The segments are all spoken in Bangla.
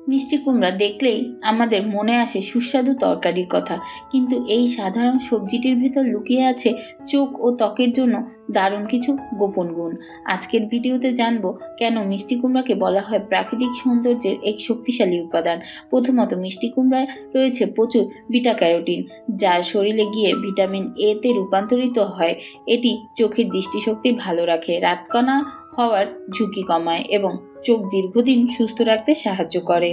মিষ্টি কুমড়া দেখলেই আমাদের মনে আসে সুস্বাদু তরকারির কথা, কিন্তু এই সাধারণ সবজিটির ভেতর লুকিয়ে আছে চোখ ও ত্বকের জন্য দারুণ কিছু গোপন গুণ। আজকের ভিডিওতে জানবো কেন মিষ্টি কুমড়াকে বলা হয় প্রাকৃতিক সৌন্দর্যের এক শক্তিশালী উপাদান। প্রথমত, মিষ্টি কুমড়ায় রয়েছে প্রচুর বিটা ক্যারোটিন, যা শরীরে গিয়ে ভিটামিন এ তে রূপান্তরিত হয়। এটি চোখের দৃষ্টিশক্তি ভালো রাখে, রাতকানা হওয়ার ঝুঁকি কমায় এবং চোখ দীর্ঘদিন সুস্থ রাখতে সাহায্য করে।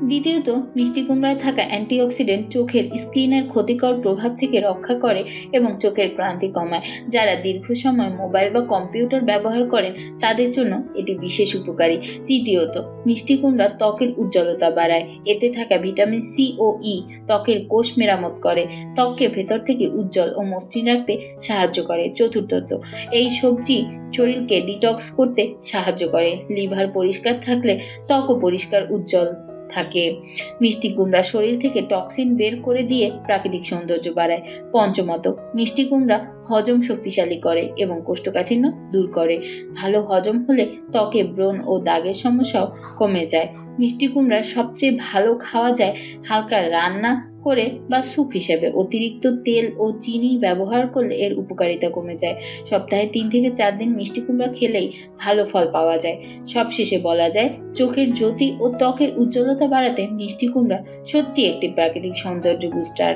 দ্বিতীয়ত, মিষ্টি কুমড়ায় থাকা অ্যান্টিঅক্সিডেন্ট চোখের স্ক্রিনের ক্ষতিকর প্রভাব থেকে রক্ষা করে এবং চোখের ক্লান্তি কমায়। যারা দীর্ঘ সময় মোবাইল বা কম্পিউটার ব্যবহার করেন তাদের জন্য এটি বিশেষ উপকারী। তৃতীয়ত, মিষ্টি কুমড়া ত্বকের উজ্জ্বলতা বাড়ায়। এতে থাকা ভিটামিন সি ও ই ত্বকের কোষ মেরামত করে, ত্বককে ভেতর থেকে উজ্জ্বল ও মসৃণ রাখতে সাহায্য করে। চতুর্থত, এই সবজি শরীরকে ডিটক্স করতে সাহায্য করে। লিভার পরিষ্কার থাকলে ত্বকও পরিষ্কার উজ্জ্বল থাকে। মিষ্টি কুমড়া শরীর থেকে টক্সিন বের করে দিয়ে প্রাকৃতিক সৌন্দর্য বাড়ায়। পঞ্চমত, মিষ্টি কুমড়া হজম শক্তিশালী করে এবং কোষ্ঠকাঠিন্য দূর করে। ভালো হজম হলে ত্বকে ব্রণ ও দাগের সমস্যাও কমে যায়। মিষ্টি কুমড়া সবচেয়ে ভালো খাওয়া যায় হালকা রান্না করে বা স্যুপ হিসেবে। অতিরিক্ত তেল ও চিনি ব্যবহার করলে এর উপকারিতা কমে যায়। সপ্তাহে ৩ থেকে ৪ দিন মিষ্টি কুমড়া খেলেই ভালো ফল পাওয়া যায়। সবশেষে বলা যায়, চোখের জ্যোতি ও ত্বকের উজ্জ্বলতা বাড়াতে মিষ্টি কুমড়া সত্যি একটি প্রাকৃতিক সৌন্দর্য বুস্টার।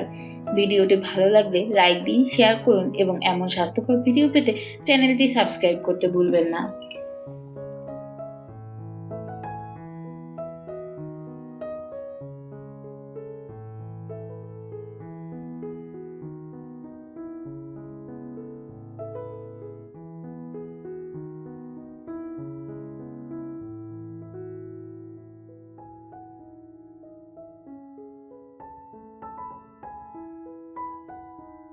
ভিডিওটি ভালো লাগলে লাইক দিন, শেয়ার করুন এবং এমন স্বাস্থ্যকর ভিডিও পেতে চ্যানেলটি সাবস্ক্রাইব করতে ভুলবেন না।